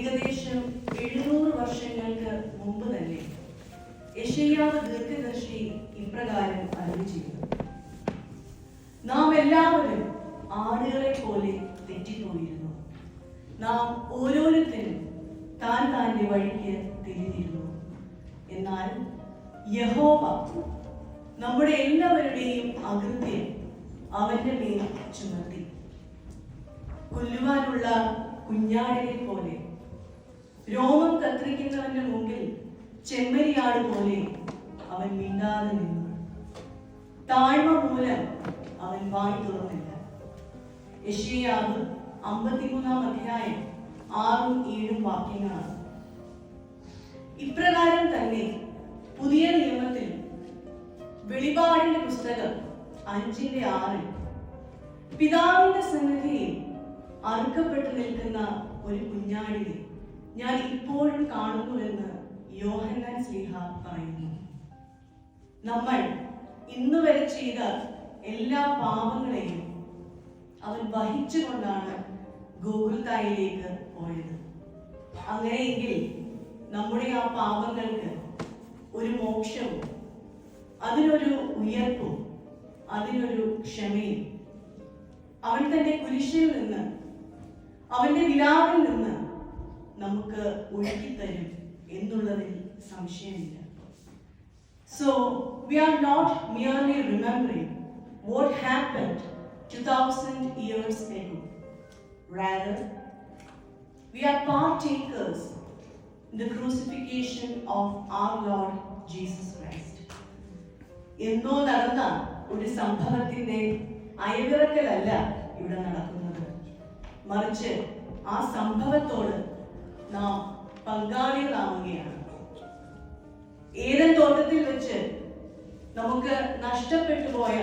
ഏകദേശം 700 വർഷങ്ങൾക്ക് മുമ്പ് തന്നെ യെശയ്യാവ് ദീർഘദർശി ഇപ്രകാരം അരുളി ചെയ്തു: നാം എല്ലാവരും ആടുകളെ പോലെ തെറ്റിപ്പോയിരുന്നു. നാം ഓരോരുത്തരും താൻ്റെ വഴിക്ക് തിരിഞ്ഞിരുന്നു. എന്നാൽ യഹോവ നമ്മുടെ എല്ലാവരുടെയും അകൃത്യം അവന്റെ മേൽ ചുമത്തി. കൊല്ലുവാനുള്ള കുഞ്ഞാടിനെ പോലെ, രോമം കത്തിരിക്കുന്നവന്റെ മുമ്പിൽ ചെമ്മരിയാട് പോലെ അവൻ മിണ്ടാതെ നിന്നു. താഴ്മ മൂലം അവൻ വായി തുറന്നില്ല. യെശയ്യാവ് 53-ാം അധ്യായം 6-7 വാക്യങ്ങളാണ്. ഇപ്രകാരം തന്നെ പുതിയ നിയമത്തിൽ വെളിപാടിന്റെ പുസ്തകം 5:6 പിതാവിന്റെ സന്നിധിയിൽ അറുക്കപ്പെട്ടു നിൽക്കുന്ന ഒരു കുഞ്ഞാടിനെ ഞാൻ ഇപ്പോഴും കാണുന്നുവെന്ന് യോഹന്നാൻ ശ്ലീഹ പറയുന്നു. നമ്മൾ ഇന്ന് വരെ ചെയ്ത എല്ലാ പാപങ്ങളെയും അവൻ വഹിച്ചുകൊണ്ടാണ് ഗോകുൽത്തായിലേക്ക് പോയത്. അങ്ങനെയെങ്കിൽ നമ്മുടെ ആ പാപങ്ങൾക്ക് ഒരു മോക്ഷവും അതിനൊരു ഉയർപ്പും അതിനൊരു ക്ഷമയും അവൻ തന്റെ കുരിശിൽ നിന്ന്, അവന്റെ വിലാപിൽ നിന്ന് നമുക്ക് ഒഴുകിത്തരും എന്നുള്ളതിൽ സംശയമില്ല. So we are not merely remembering what happened 2000 years ago. Rather, we are partakers in the crucifixion of our Lord Jesus Christ. എന്നോ നടന്ന ഒരു സംഭവത്തിന്റെ അയവിറക്കലല്ല ഇവിടെ നടക്കുന്നത്. മറിച്ച് ആ സംഭവത്തോട് നാം പങ്കാളികളാവുകയാണ്. ഏദൻ തോട്ടത്തിൽ വെച്ച് നമുക്ക് നഷ്ടപ്പെട്ടു പോയ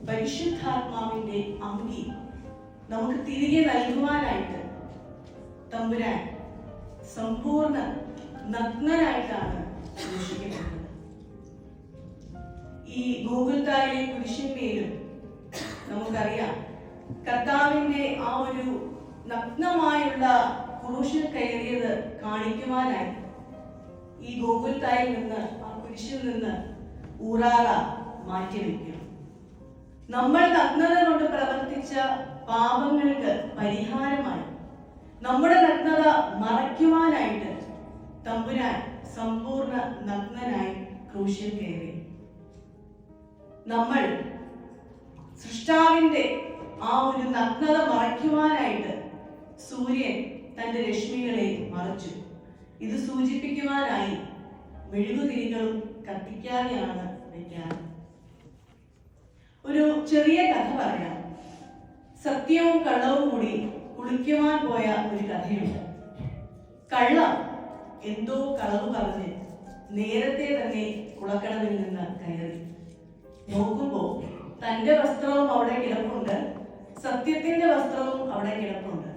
പരിശുദ്ധാത്മാവിന്റെ അങ്കി നമുക്ക് തിരികെ നൽകുവാനായിട്ട് തമ്പുരാൻ സമ്പൂർണ്ണ നഗ്നനായിട്ടാണ് ദർശിക്കപ്പെട്ടത്. ഈ ഗോകുൽത്തായിലെ കുരിശിന്മേലും നമുക്കറിയാം, കർത്താവിന്റെ ആ ഒരു നഗ്നമായുള്ള ക്രൂശിൽ കയറിയത് കാണിക്കുവാനായി ഈ ഗോകുൽത്തായിൽ നിന്ന്, ആ കുരിശിൽ നിന്ന് ഊറാറ മാറ്റിവെക്കും. നമ്മൾ നഗ്നത കൊണ്ട് പ്രവർത്തിച്ച പാപങ്ങൾക്ക് പരിഹാരമായി, നമ്മുടെ നഗ്നത മറയ്ക്കുവാനായിട്ട് തമ്പുരാൻ സമ്പൂർണ്ണ നഗ്നനായി ക്രൂശിൽ കയറി. നമ്മൾ സൃഷ്ടാവിന്റെ ആ ഒരു നഗ്നത മറയ്ക്കുവാനായിട്ട് സൂര്യൻ തന്റെ രശ്മികളെ മറച്ചു. ഇത് സൂചിപ്പിക്കുവാനായി മെഴുകുതിരികളും കത്തിക്കാതെയാണ് വയ്ക്കാൻ. ഒരു ചെറിയ കഥ പറയാം. സത്യവും കള്ളവും കൂടി കുളിക്കുവാൻ പോയ ഒരു കഥയുണ്ട്. കള്ളം എന്തോ കളവ് പറഞ്ഞ് നേരത്തെ തന്നെ കുളക്കടവിൽ നിന്ന് കയറി. നോക്കുമ്പോ തന്റെ വസ്ത്രവും അവിടെ കിടപ്പുണ്ട്, സത്യത്തിന്റെ വസ്ത്രവും അവിടെ കിടപ്പുണ്ട്.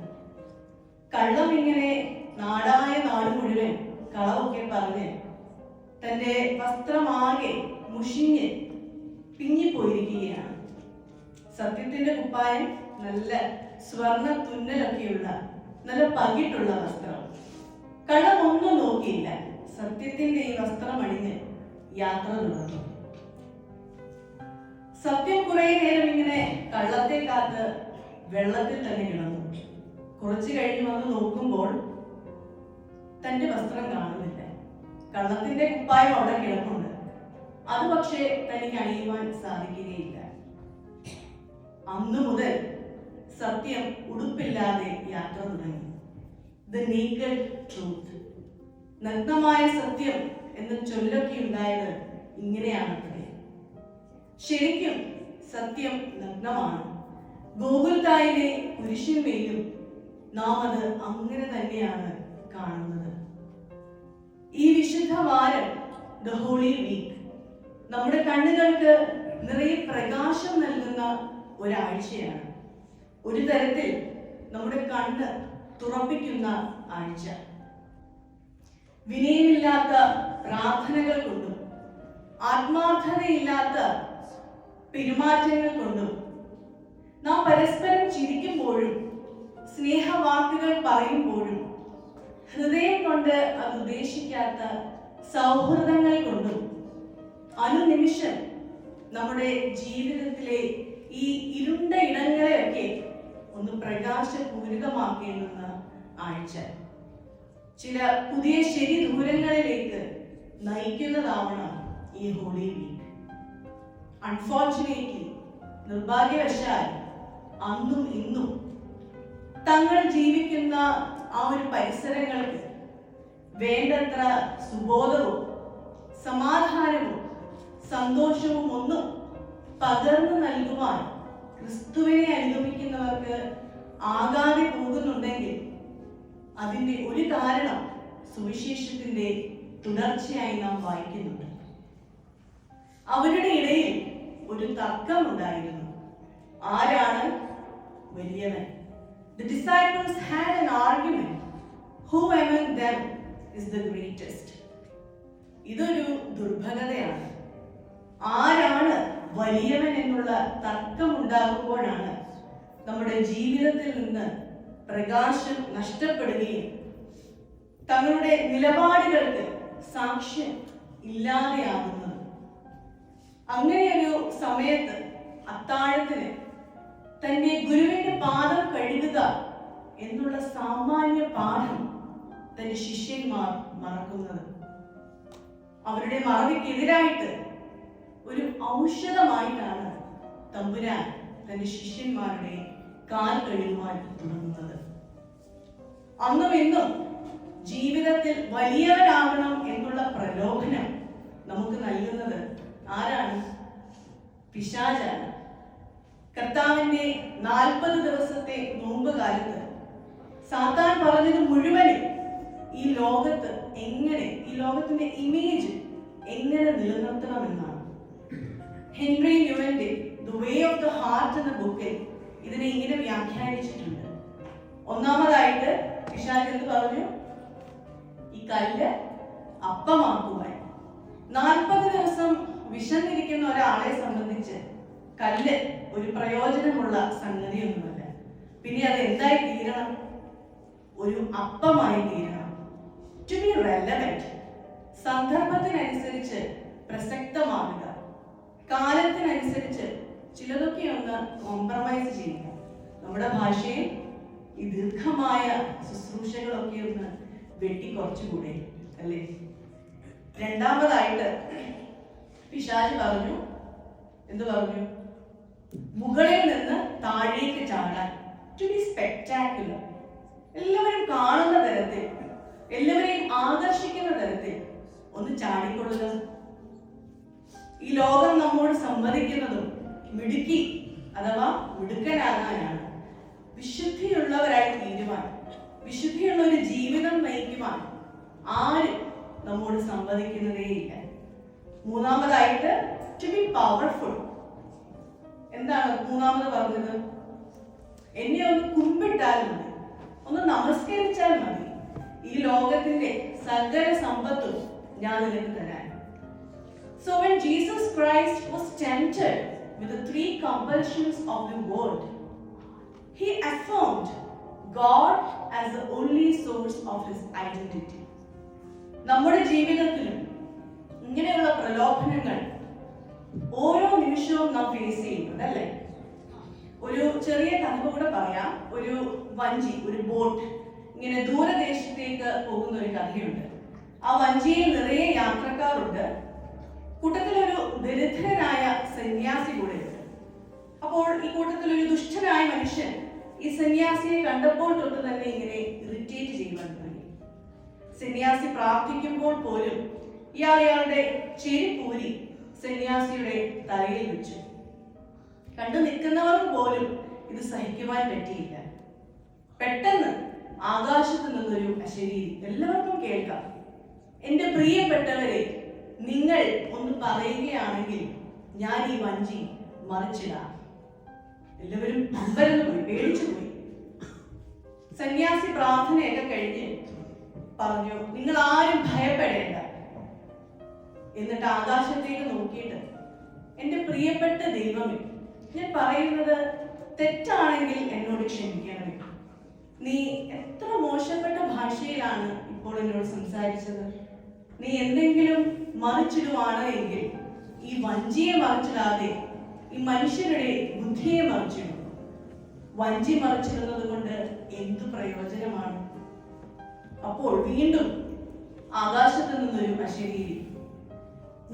കള്ളം ഇങ്ങനെ നാടായ നാട് മുഴുവൻ കളവൊക്കെ പറഞ്ഞ് തന്റെ വസ്ത്രമാകെ മുഷിഞ്ഞ് പിഞ്ഞിപ്പോയിരിക്കുകയാണ്. സത്യത്തിന്റെ കുപ്പായം നല്ല സ്വർണ്ണ തുന്നലൊക്കെയുള്ള നല്ല പകിട്ടുള്ള വസ്ത്രം. കള്ളം ഒന്നും നോക്കിയില്ല, സത്യത്തിന്റെ ഈ വസ്ത്രം അണിഞ്ഞ് യാത്ര തുടർന്നു. സത്യം കുറെ നേരം ഇങ്ങനെ കള്ളത്തെ കാത്ത് വെള്ളത്തിൽ തന്നെ കിടന്നു. കുറച്ചു കഴിഞ്ഞ് വന്ന് നോക്കുമ്പോൾ തന്റെ വസ്ത്രം കാണുന്നില്ല. കള്ളത്തിന്റെ കുപ്പായം അവിടെ കിടപ്പുണ്ട്. അത് പക്ഷേ തനിക്ക് അണിയുവാൻ സാധിക്കുകയില്ല. അന്നു മുതൽ സത്യം ഉടുപ്പില്ലാതെ യാത്ര തുടങ്ങി. ദ നേക്കഡ് ട്രൂത്ത്, നഗ്നമായ സത്യം എന്ന ചൊല്ലൊക്കെ ഉണ്ടായത് ഇങ്ങനെയാണത്രേ. ശരിക്കും സത്യം നഗ്നമാണ്. ഗോകുൽത്തായിലെ കുരിശിന്മേലും നാം അത് അങ്ങനെ തന്നെയാണ് കാണുന്നത്. ഈ വിശുദ്ധ വാരം, ദ ഹോളി വീക്ക്, നമ്മുടെ കണ്ണുകൾക്ക് നിറയെ പ്രകാശം നൽകുന്ന ഒരാഴ്ചയാണ്. ഒരു തരത്തിൽ നമ്മുടെ കണ്ണ് തുറപ്പിക്കുന്ന ആഴ്ച. വിനയമില്ലാത്ത പ്രാർത്ഥനകൾ കൊണ്ടും ആത്മാർത്ഥതയില്ലാത്ത പെരുമാറ്റങ്ങൾ കൊണ്ടും നാം പരസ്പരം ചിരിക്കുമ്പോഴും സ്നേഹവാക്കുകൾ പറയുമ്പോഴും ഹൃദയം കൊണ്ട് അത് ഉദ്ദേശിക്കാത്ത സൗഹൃദങ്ങൾ കൊണ്ടും അനുനിമിഷം നമ്മുടെ ജീവിതത്തിലെ ഈ ഇരുണ്ട ഇടങ്ങളെയൊക്കെ ഒന്ന് പ്രകാശപൂരിതമാക്കേണ്ടുന്ന ആഴ്ച, ചില പുതിയ ശരി ദൂരങ്ങളിലേക്ക് നയിക്കുന്നതാവണം ഈ ഹോളി വീക്ക്. അൺഫോർച്ചുനേറ്റ്ലി, നിർഭാഗ്യവശാൽ അന്നും ഇന്നും തങ്ങൾ ജീവിക്കുന്ന ആ ഒരു പരിസരങ്ങൾക്ക് വേണ്ടത്ര സുബോധവും സമാധാനവും സന്തോഷവും ഒന്നും പകർന്നു നൽകുവാൻ ക്രിസ്തുവിനെ അനുഗമിക്കുന്നവർക്ക് ആകാതെ പോകുന്നുണ്ടെങ്കിൽ അതിന്റെ ഒരു കാരണം സുവിശേഷത്തിന്റെ തുടർച്ചയായി നാം വായിക്കുന്നുണ്ട്. അവരുടെ ഇടയിൽ ഒരു തർക്കമുണ്ടായിരുന്നു. ആരാണ് വലിയവൻ? The disciples had an argument. Who among them is the greatest? ഇതൊരു ദുർഭഗതയാണ്. ആരാണ് വലിയവൻ എന്നുള്ള തർക്കമുണ്ടാകുമ്പോഴാണ് നമ്മുടെ ജീവിതത്തിൽ നിന്ന് പ്രകാശം നഷ്ടപ്പെടുകയും തങ്ങളുടെ നിലപാടുകൾക്ക് സാക്ഷ്യം ഇല്ലാതെയാകുന്നത്. അങ്ങനെയൊരു സമയത്ത് അത്താഴത്തിന് തന്റെ ഗുരുവിന്റെ പാദം കഴുകുക എന്നുള്ള സാമാന്യ പാഠം തന്റെ ശിഷ്യന്മാർ മറക്കുന്നത്. അവരുടെ മറവിക്കെതിരായിട്ട് ഒരു ഔഷധമായിട്ടാണ് തമ്പുരാൻ തന്റെ ശിഷ്യന്മാരുടെ കാൽ കഴുകുവാൻ തുടങ്ങുന്നത്. അന്നും ഇന്നും ജീവിതത്തിൽ വലിയവരാകണം എന്നുള്ള പ്രലോഭനം നമുക്ക് നൽകുന്നത് ആരാണ്? പിശാചാണ്. കർത്താവിന്റെ 40 ദിവസത്തെ നോമ്പ് കാലത്ത് സാത്താൻ പറഞ്ഞത് മുഴുവനും ഈ ലോകത്ത് എങ്ങനെ, ഈ ലോകത്തിന്റെ ഇമേജ് എങ്ങനെ നിലനിർത്തണമെന്നാണ്. ഹെൻറി ന്യൂവന്റെ the way of the heart എന്ന ബുക്കിൽ ഇതിനെ ഇങ്ങനെ വ്യാഖ്യാനിച്ചിട്ടുണ്ട്. ഒന്നാമതായിട്ട് പിശാച് എന്ത് പറഞ്ഞു? ഈ കല്ല് അപ്പമാക്കുവാൻ. 40 ദിവസം വിശന്നിരിക്കുന്ന ഒരാളെ സംബന്ധിച്ച് കല്ല് ഒരു പ്രയോജനമുള്ള സംഗതിയൊന്നുമല്ല. പിന്നെ അത് എന്തായി തീരണം? ഒരു അപ്പമായി തീരണം. ടു ബി റെലവന്റ്, സന്ദർഭത്തിനനുസരിച്ച് പ്രസക്തമാകുക, കാലത്തിനനുസരിച്ച് ചിലതൊക്കെ ഒന്ന് കോംപ്രമൈസ് ചെയ്യുക. നമ്മുടെ ഭാഷയിൽ ഈ ദീർഘമായ ശുശ്രൂഷകളൊക്കെ ഒന്ന് വെട്ടിക്കുറച്ചുകൂടെ അല്ലേ? രണ്ടാമതായിട്ട് പിശാച് പറഞ്ഞു, എന്ത് പറഞ്ഞു? മുകളിൽ നിന്ന് താഴേക്ക് ചാടാൻ. ടു ബി സ്പെക്ടാക്കുലർ, എല്ലാവരും കാണുന്ന തരത്തിൽ, എല്ലാവരെയും ആകർഷിക്കുന്ന തരത്തിൽ ഒന്ന് ചാടിക്കൊള്ളുക. ഈ ലോകം നമ്മോട് സംവദിക്കുന്നതും മിടുക്കി അഥവാ മിടുക്കനാകാനാണ്. വിശുദ്ധിയുള്ളവരായി തീരുവാൻ, വിശുദ്ധിയുള്ള ഒരു ജീവിതം നയിക്കുവാൻ ആരും നമ്മോട് സംവദിക്കുന്നതേയില്ല. മൂന്നാമതായിട്ട് ടു ബി പവർഫുൾ. എന്താണ് മൂന്നാമത് പറഞ്ഞത്? എന്നെ ഒന്ന് കുമ്പിട്ടാൽ മതി, ഒന്ന് നമസ്കരിച്ചാൽ മതി, ഈ ലോകത്തിന്റെ സകല സമ്പത്തും ഞാൻ നിനക്ക് തരാൻ. So when Jesus Christ was tempted with the 3 compulsions of the world, he affirmed God as the only source of his identity. നമ്മുടെ ജീവിതത്തിലും ഇങ്ങനെയുള്ള പ്രലോഭനങ്ങൾ ഓരോ നിമിഷവും നാം ഫേസ് ചെയ്യുന്നുണ്ട് അല്ലേ? ഒരു ചെറിയ കഥ കൂടെ പറയാം. ഒരു വഞ്ചി, ഒരു ബോട്ട് ഇങ്ങനെ ദൂരദേശത്തേക്ക് പോകുന്ന ഒരു കഥയുണ്ട്. ആ വഞ്ചിയിൽ നിറയെ യാത്രക്കാരുണ്ട്. കൂട്ടത്തിലൊരു ദരിദ്രനായ സന്യാസി കൂടെ ഉണ്ട്. അപ്പോൾ ഈ കൂട്ടത്തിൽ ഒരു ദുഷ്ടനായ മനുഷ്യൻ ഈ സന്യാസിയെ കണ്ടപ്പോൾ തൊട്ട് തന്നെ ഇങ്ങനെ ഇറിറ്റേറ്റ് ചെയ്യുവാൻ തുടങ്ങി. സന്യാസി പ്രാർത്ഥിക്കുമ്പോൾ പോലും ഇയാളുടെ ചെരിപ്പൂരി സന്യാസിയുടെ തലയിൽ വെച്ചു. കണ്ടു നിൽക്കുന്നവർക്ക് പോലും ഇത് സഹിക്കുവാൻ പറ്റിയില്ല. പെട്ടെന്ന് ആകാശത്ത് നിന്നൊരു അശരീരി, എല്ലാവർക്കും കേൾക്കാം, എന്റെ പ്രിയപ്പെട്ടവരെ, നിങ്ങൾ ഒന്ന് പറയുകയാണെങ്കിൽ ഞാൻ ഈ വഞ്ചി മറിച്ചിടാം. എല്ലാവരും അമ്പരന്ന് പോയി, പേടിച്ചു പോയി. സന്യാസി പ്രാർത്ഥനയൊക്കെ കഴിഞ്ഞ് പറഞ്ഞു, നിങ്ങൾ ആരും ഭയപ്പെടേണ്ട. എന്നിട്ട് ആകാശത്തേക്ക് നോക്കിയിട്ട്, എന്റെ പ്രിയപ്പെട്ട ദൈവമേ, ഞാൻ പറയുന്നത് തെറ്റാണെങ്കിൽ എന്നോട് ക്ഷമിക്കണമേ. നീ എത്ര മോശപ്പെട്ട ഭാഷയിൽ രീതിയിലാണ് ഇപ്പോൾ എന്നോട് സംസാരിച്ചത്. നീ എന്തെങ്കിലും മറിച്ചിടുവാണ് എങ്കിൽ ഈ വഞ്ചിയെ മറിച്ചിടാതെ ഈ മനുഷ്യരുടെ ബുദ്ധിയെ മറിച്ചിടും. വഞ്ചി മറിച്ചിടുന്നത് കൊണ്ട് എന്തു പ്രയോജനമാണ്? അപ്പോൾ വീണ്ടും ആകാശത്ത് നിന്നൊരു അശരീരി,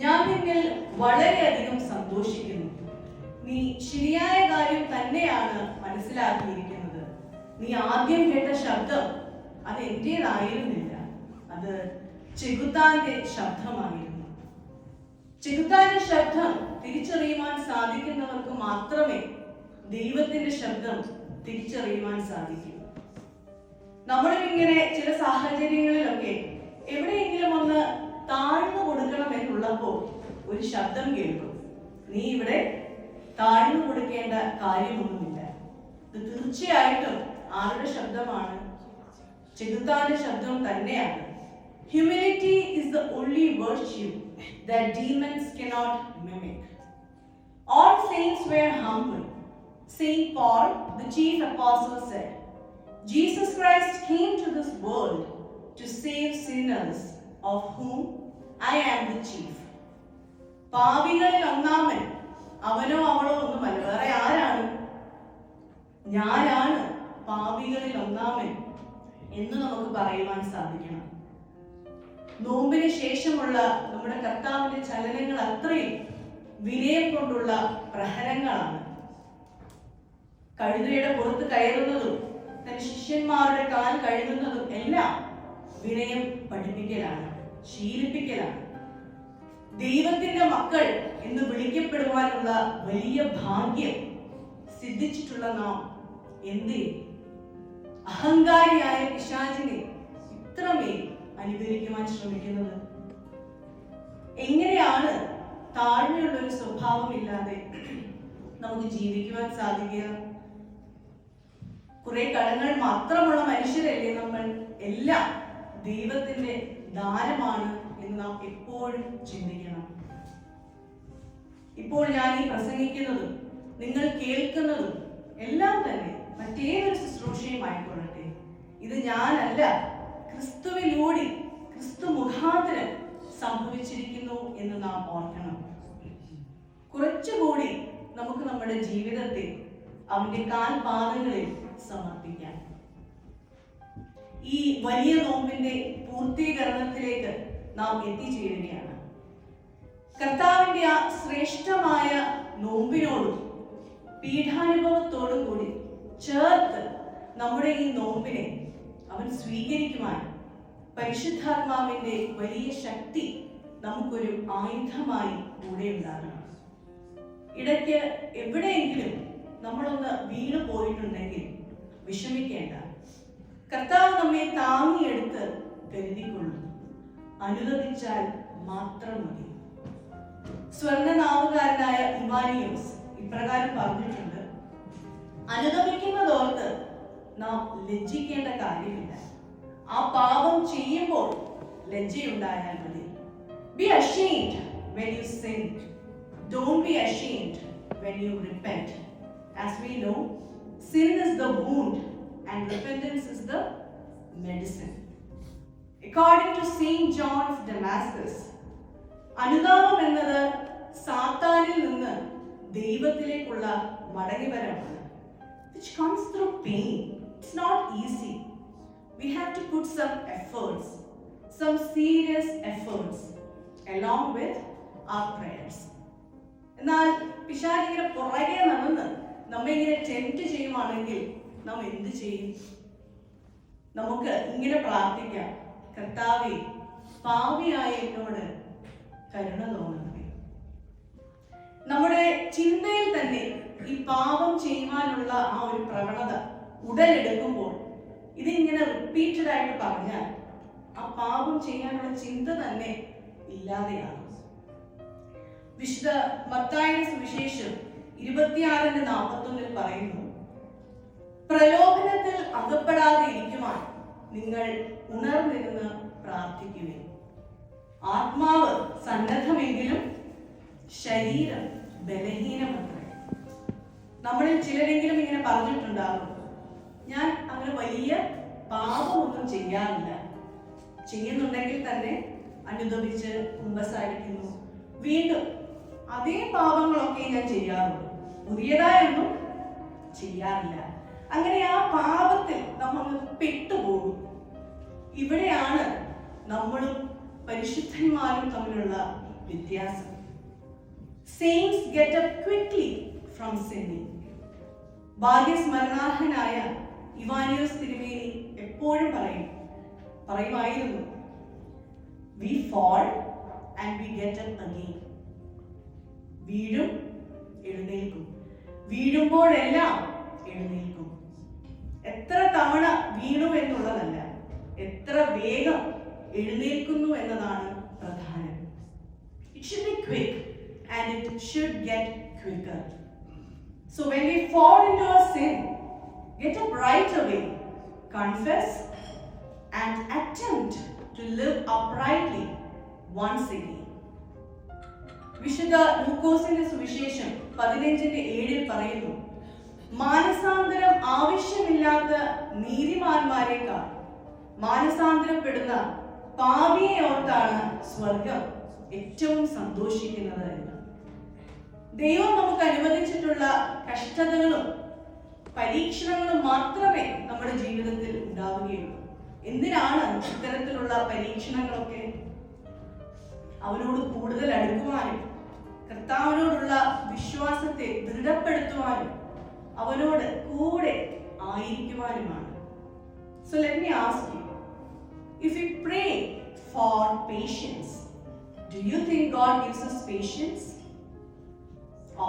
ഞാൻ നിന്നിൽ വളരെയധികം സന്തോഷിക്കുന്നു. നീ ശരിയായ കാര്യം തന്നെയാണ് മനസ്സിലാക്കിയിരിക്കുന്നത്. നീ ആദ്യം കേട്ട ശബ്ദം അത് എന്റേതായിരുന്നില്ല, അത് ചെകുത്താന്റെ ശബ്ദമായിരുന്നു. ചെകുത്താന്റെ ശബ്ദം തിരിച്ചറിയുവാൻ സാധിക്കുന്നവർക്ക് മാത്രമേ ദൈവത്തിന്റെ ശബ്ദം തിരിച്ചറിയുവാൻ സാധിക്കൂ. നമ്മളും ഇങ്ങനെ ചില സാഹചര്യങ്ങളിലൊക്കെ എവിടെയെങ്കിലും ഒന്ന് താഴ്ന്നു കൊടുക്കണം എന്നുള്ളപ്പോൾ ഒരു ശബ്ദം കേൾക്കും. നീ ഇവിടെ താഴ്ന്നു കൊടുക്കേണ്ട കാര്യമൊന്നുമില്ല. ഇത് തീർച്ചയായിട്ടും ആരുടെ ശബ്ദമാണ്? ചെകുത്താന്റെ ശബ്ദം തന്നെയാണ്. Humility is the only virtue that demons cannot mimic. All saints were humble. Saint Paul, the chief apostle, said, Jesus Christ came to this world to save sinners, of whom I am the chief. പാപികളിൽ ഒന്നാമൻ അവനോ അവളോ ഒന്നുമല്ല, വേറെ ആരാണ്? ഞാനാണ് പാപികളിൽ ഒന്നാമൻ എന്ന് നമുക്ക് പറയുവാൻ സാധിക്കണം. നോമ്പിന് ശേഷമുള്ള നമ്മുടെ കർത്താവിന്റെ ചലനങ്ങൾ അത്രയും വിനയം കൊണ്ടുള്ള പ്രഹരങ്ങളാണ്. കഴുതയുടെ പുറത്ത് കയറുന്നതും തന്റെ ശിഷ്യന്മാരുടെ കാൽ കഴുകുന്നതും എല്ലാം വിനയം പഠിപ്പിക്കലാണ്, ശീലിപ്പിക്കലാണ്. ദൈവത്തിന്റെ മക്കൾ എന്ന് വിളിക്കപ്പെടുവാനുള്ള വലിയ ഭാഗ്യം സിദ്ധിച്ചിട്ടുള്ള നാം എന്തേ അഹങ്കാരിയായ പിശാചിനെ ഇത്രമേൽ അനുകരിക്കുവാൻ ശ്രമിക്കുന്നത്? എങ്ങനെയാണ് താഴ്മയുള്ള ഒരു സ്വഭാവമില്ലാതെ നമുക്ക് ജീവിക്കുവാൻ സാധിക്കുക? കുറെ കടങ്ങൾ മാത്രമുള്ള മനുഷ്യരല്ലേ നമ്മൾ? എല്ലാം ദൈവത്തിന്റെ ദാനമാണ് എന്ന് നാം എപ്പോഴും ചിന്തിക്കണം. ഇപ്പോൾ ഞാൻ ഈ പ്രസംഗിക്കുന്നതും നിങ്ങൾ കേൾക്കുന്നതും എല്ലാം തന്നെ മറ്റേതൊരു ശുശ്രൂഷയുമായിക്കൊള്ളട്ടെ, ഇത് ഞാനല്ല, ക്രിസ്തുവിലൂടെ ക്രിസ്തു മുഖാന്തരം സംഭവിച്ചിരിക്കുന്നു എന്ന് നാം ഓർക്കണം. കുറച്ചുകൂടി നമുക്ക് നമ്മുടെ ജീവിതത്തെ അവന്റെ കാൽപാദങ്ങളിൽ സമർപ്പിക്കാം. ഈ വലിയ നോമ്പിന്റെ പൂർത്തീകരണത്തിലേക്ക് നാം എത്തിച്ചേരുകയാണ്. കർത്താവിന്റെ ആ ശ്രേഷ്ഠമായ നോമ്പിനോടും പീഠാനുഭവത്തോടും കൂടി ചേർത്ത് നമ്മുടെ ഈ നോമ്പിനെ അവൻ സ്വീകരിക്കുവാൻ പരിശുദ്ധാത്മാവിന്റെ വലിയ ശക്തി നമുക്കൊരു ആയുധമായി കൂടെ ഉണ്ടാകണം. ഇടയ്ക്ക് എവിടെയെങ്കിലും നമ്മളൊന്ന് വീണു പോയിട്ടുണ്ടെങ്കിൽ വിഷമിക്കേണ്ട. കർത്താവ് നമ്മെ താങ്ങിയെടുത്ത് കരുതിക്കൊള്ളും. അനുവദിച്ചാൽ മാത്രം മതി. സ്വർണ്ണനാവുകാരനായ ഇവാനിയോസ് ഇപ്രകാരം പറഞ്ഞിട്ടുണ്ട്, അനുഗമിക്കുന്നതോർത്ത് നാം ലജ്ജിക്കേണ്ട കാര്യമില്ല. ആ പാപം ചെയ്യുമ്പോൾ ലജ്ജയുണ്ടായാൽ മതി. Be ashamed when you sin. Don't be ashamed when you repent. As we know, sin is the wound and repentance is the medicine. According to Saint John of Damascus, അനുതാപം എന്നത് സാത്താനിൽ നിന്ന് ദൈവത്തിലേക്കുള്ള മടങ്ങിവരവാണ്. Which comes through pain. It's not easy. We have to put some efforts, some serious efforts along with our prayers. എന്നാൽ പിശാച് ഇങ്ങനെ പുറകെ നടന്ന് നമ്മെ ഇങ്ങനെ ടെംപ്റ്റ് ചെയ്യുവാണെങ്കിൽ നാം എന്ത് ചെയ്യും? നമുക്ക് ഇങ്ങനെ പ്രാർത്ഥിക്കാം, കർത്താവേ, പാപിയായ എന്നോട് കരുണ തോന്നണമേ. നമ്മുടെ ചിന്തയിൽ തന്നെ ഈ പാപം ചെയ്യുവാനുള്ള ആ ഒരു പ്രവണത ഉടലെടുക്കുമ്പോൾ ഇതിങ്ങനെ റിപ്പീറ്റഡ് ആയിട്ട് പറഞ്ഞാൽ ആ പാപം ചെയ്യാനുള്ള ചിന്ത തന്നെ ഇല്ലാതെയാണ്. വിശുദ്ധ മത്തായിയുടെ സുവിശേഷം 26:41 പറയുന്നു, പ്രലോഭനത്തിൽ അകപ്പെടാതെ ഇരിക്കുവാൻ നിങ്ങൾ ഉണർന്നിരുന്ന് പ്രാർത്ഥിക്കുകയും ആത്മാവ് സന്നദ്ധമെങ്കിലും ശരീരം ബലഹീനമത്രേ. നമ്മളിൽ ചിലരെങ്കിലും ഇങ്ങനെ പറഞ്ഞിട്ടുണ്ടാകും, ഞാൻ അങ്ങനെ വലിയ പാപമൊന്നും ചെയ്യാറില്ല, ചെയ്യുന്നുണ്ടെങ്കിൽ തന്നെ അനുദപിച്ച് കുമ്പസാരിക്കുന്നു. വീണ്ടും അതേ പാപങ്ങളൊക്കെ ഞാൻ ചെയ്യാറുള്ളൂ, പുതിയതായൊന്നും ചെയ്യാറില്ല. അങ്ങനെ ആ പാപത്തിൽ നമ്മൾ പെട്ടുപോകും. ഇവിടെയാണ് നമ്മളും പരിശുദ്ധന്മാരും തമ്മിലുള്ള വ്യത്യാസം. Saints get up quickly from sinning. ഭാഗ്യസ്മരണാർഹനായ Ivanios തിരുമേനി എപ്പോഴും പറയുമായിരുന്നു, we fall and we get up again. വീഴും എഴുന്നേൽക്കും, വീഴുമ്പോഴെല്ലാം എഴുന്നേൽക്കും. എത്ര തവണ വീണു എന്നുള്ളതല്ല, എത്ര വേഗം എഴുന്നേൽക്കുന്നു എന്നതാണ് പ്രധാനം. It should be quick and it should get quicker. So when we fall into a sin, get up right away, confess and attempt to live uprightly once again. വിശുദ്ധ ലൂക്കോസിന്റെ സുവിശേഷം 15:7 പറയുന്നു, മാനസാന്തരം ആവശ്യമില്ലാത്ത നീതിമാന്മാരെക്കാൾ മാനസാന്തരപ്പെടുന്ന പാപിയെ ഓർത്താണ് സ്വർഗം ഏറ്റവും സന്തോഷിക്കുന്നത് എന്ന്. ദൈവം നമുക്ക് അനുവദിച്ചിട്ടുള്ള കഷ്ടതകളും പരീക്ഷണങ്ങളും മാത്രമേ നമ്മുടെ ജീവിതത്തിൽ ഉണ്ടാവുകയുള്ളൂ. എന്തിനാണ് ഇത്തരത്തിലുള്ള പരീക്ഷണങ്ങളൊക്കെ? അവനോട് കൂടുതൽ അടുക്കുവാനും കർത്താവിനോടുള്ള വിശ്വാസത്തെ ദൃഢപ്പെടുത്തുവാനും അവനോട് കൂടെ ആയിരിക്കുവാനുമാണ്. So let me ask you, if we pray for patience, do you think God gives us patience?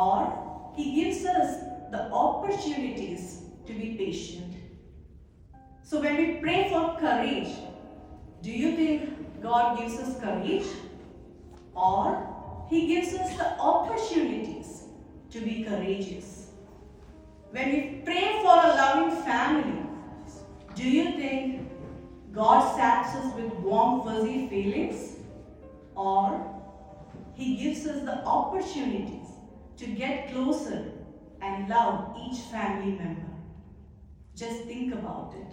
Or He gives us the opportunities to be patient? So when we pray for courage, do you think God gives us courage? Or He gives us the opportunities to be courageous? When we pray for a loving family, do you think God saps us with warm, fuzzy feelings? Or He gives us the opportunities to get closer and love each family member? Just think about it.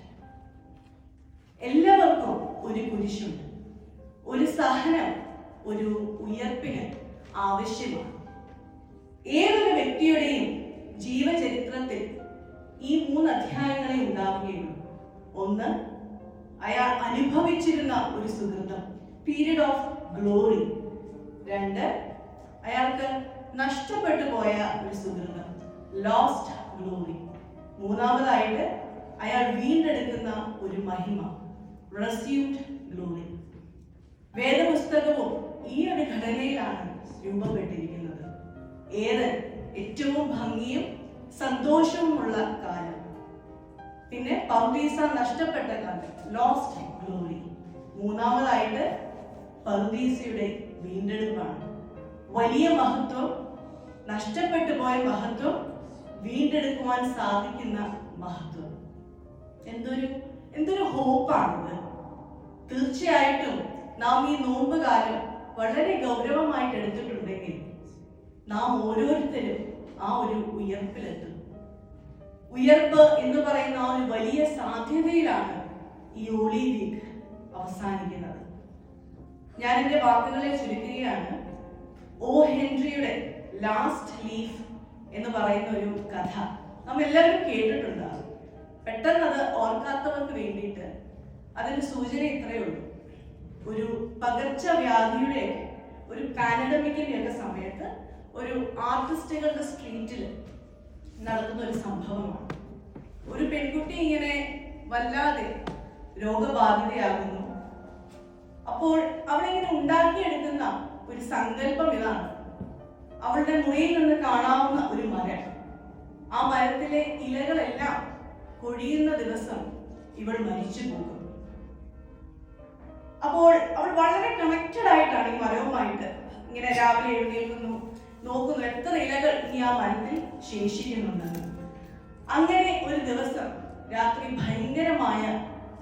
എല്ലാവർക്കും ഒരു കുരിശുണ്ട്, ഒരു സഹനം, ഒരു ഉയർപ്പിന് ആവശ്യമാണ്. ഏതൊരു വ്യക്തിയുടെയും ജീവചരിത്രത്തിൽ ഈ 3 അധ്യായങ്ങളെ ഉണ്ടാവുകയുള്ളൂ. ഒന്ന്, അയാൾ അനുഭവിച്ചിരുന്ന ഒരു സുഹൃതം, പീരീഡ് ഓഫ് ഗ്ലോറി. 2, അയാൾക്ക് നഷ്ടപ്പെട്ടു പോയ ഒരു സുഹൃതം, ലോസ്റ്റ് ഗ്ലോറി. 3-ാമതായിട്ട് അയാൾ വീണ്ടെടുക്കുന്ന ഒരു മഹിമ, റെസ്യൂഡ് ഗ്ലോറി. വേദപുസ്തകവും ഈ ഒരു ഘടനയിലാണ് രൂപപ്പെട്ടിരിക്കുന്നത്. ഏത് ഏറ്റവും ഭംഗിയും സന്തോഷവുമുള്ള കാലം, പിന്നെ പറുദീസ നഷ്ടപ്പെട്ട കാലം, ലോസ്റ്റ് ഗ്ലോറി. 3-ാമതായിട്ട് പറുദീസയുടെ വീണ്ടെടുപ്പാണ്. വലിയ മഹത്വം, നഷ്ടപ്പെട്ടു പോയ മഹത്വം, വീണ്ടെടുക്കുവാൻ സാധിക്കുന്ന മഹത്വം. എന്തൊരു ഹോപ്പാണിത്. തീർച്ചയായിട്ടും നാം ഈ നോമ്പ് കാലം വളരെ ഗൗരവമായിട്ട് എടുത്തിട്ടുണ്ടെങ്കിൽ നാം ഓരോരുത്തരും ആ ഒരു ഉയർപ്പിലെത്തും. ഉയർപ്പ് എന്ന് പറയുന്ന ആ ഒരു വലിയ സാധ്യതയിലാണ് ഈ ഹോളി വീക്ക് അവസാനിക്കുന്നത്. ഞാൻ എൻ്റെ വാക്കുകളെ ചുരുക്കുകയാണ്. ഓ ഹെൻറിയുടെ ലാസ്റ്റ് ലീഫ് എന്ന് പറയുന്ന ഒരു കഥ നാം എല്ലാവരും കേട്ടിട്ടുണ്ടാകും. പെട്ടെന്ന് അത് ഓർക്കാത്തവർക്ക് വേണ്ടിയിട്ട് അതിന് സൂചന ഇത്രയേ ഉള്ളൂ. ഒരു പകർച്ചവ്യാധിയുടെ ഒരു പാനഡമിക്കിന്റെ ഒക്കെ സമയത്ത് ഒരു ആർട്ടിസ്റ്റുകളുടെ സ്ട്രീറ്റിൽ നടത്തുന്ന ഒരു സംഭവമാണ്. ഒരു പെൺകുട്ടി ഇങ്ങനെ വല്ലാതെ രോഗബാധിതയാകുന്നു. അപ്പോൾ അവളിങ്ങനെ ഉണ്ടാക്കിയെടുക്കുന്ന ഒരു സങ്കല്പം ഇതാണ്: അവളുടെ മുറിയിൽ നിന്ന് കാണാവുന്ന ഒരു മരം, ആ മരത്തിലെ ഇലകളെല്ലാം കൊഴിയുന്ന ദിവസം ഇവൾ മരിച്ചു പോകും. അപ്പോൾ അവൾ വളരെ കണക്റ്റഡ് ആയിട്ടാണ് ഈ മരവുമായിട്ട്. ഇങ്ങനെ രാവിലെ എഴുന്നേൽക്കുന്നു, നോക്കുന്നു എത്ര ഇലകൾ ഇനി ആ മരത്തിൽ ശേഷിക്കുന്നുണ്ടെന്ന്. അങ്ങനെ ഒരു ദിവസം രാത്രി ഭയങ്കരമായ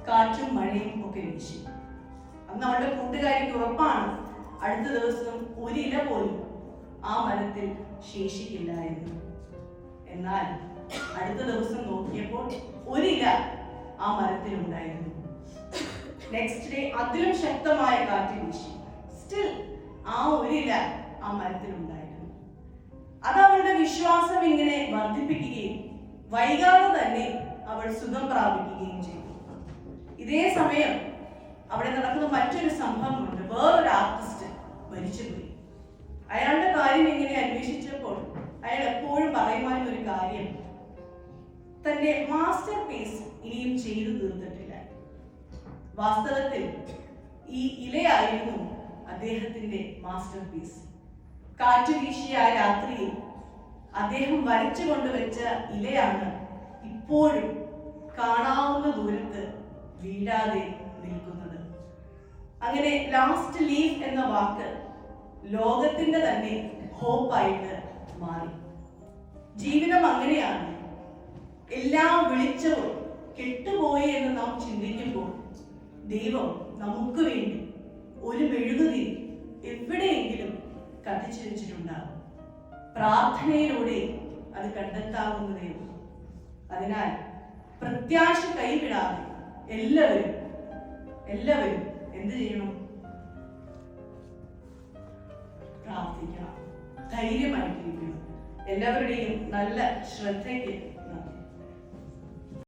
കാറ്റും മഴയും ഒക്കെ വീശി. അന്ന് അവളുടെ കൂട്ടുകാരിക്ക് ഉറപ്പാണ് അടുത്ത ദിവസം ഒരു ഇല പോലും ആ മരത്തിൽ ശേഷിക്കില്ല എന്ന്. എന്നാൽ അടുത്ത ദിവസം നോക്കിയപ്പോൾ ഒരില ആ മരത്തിൽ ഉണ്ടായിരുന്നു. നെക്സ്റ്റ് ഡേ അതിലും ശക്തമായ കാറ്റ് വീശി. സ്റ്റിൽ ആ ഒരു ഇല ആ മരത്തിലുണ്ടായിരുന്നു. അത് അവളുടെ വിശ്വാസം ഇങ്ങനെ വർദ്ധിപ്പിക്കുകയും വൈകാതെ തന്നെ അവൾ സുഖം പ്രാപിക്കുകയും ചെയ്തു. ഇതേ സമയം അവിടെ നടക്കുന്ന മറ്റൊരു സംഭവമുണ്ട്. വേറൊരു ആർട്ടിസ്റ്റ് മരിച്ചുപോയി. അയാളുടെ കാര്യം ഇങ്ങനെ അന്വേഷിച്ചപ്പോൾ അയാൾ എപ്പോഴും പറയുമായിരുന്ന ഒരു കാര്യം, തന്റെ മാസ്റ്റർ പീസ് ഇനിയും ചെയ്തു തീർത്തിട്ടില്ല. വാസ്തവത്തിൽ ഈ ഇലയായിരുന്നു അദ്ദേഹത്തിന്റെ മാസ്റ്റർ പീസ്. കാറ്റ് വീശിയ ആ രാത്രിയിൽ അദ്ദേഹം വരച്ചു കൊണ്ടുവച്ച ഇലയാണ് ഇപ്പോഴും കാണാവുന്ന ദൂരത്ത് വീഴാതെ നിൽക്കുന്നത്. അങ്ങനെ ലാസ്റ്റ് ലീഫ് എന്ന വാക്ക് ലോകത്തിന്റെ തന്നെ ഹോപ്പായിട്ട് മാറി. ജീവിതം അങ്ങനെയാണ്. എല്ലാ വെളിച്ചവും കെട്ടുപോയി എന്ന് നാം ചിന്തിക്കുമ്പോൾ ദൈവം നമുക്ക് വേണ്ടി ഒരു മെഴുകുതിരി എവിടെയെങ്കിലും കത്തിച്ചു വെച്ചിട്ടുണ്ടാകും. പ്രാർത്ഥനയിലൂടെ അത് കണ്ടെത്താവുന്നതേ ഉള്ളൂ. അതിനാൽ പ്രത്യാശ കൈവിടാതെ എല്ലാവരും എന്ത് ചെയ്യണം? പ്രാർത്ഥിക്കണം, ധൈര്യമായിട്ടിരിക്കണം. എല്ലാവരുടെയും നല്ല ശ്രദ്ധയ്ക്ക്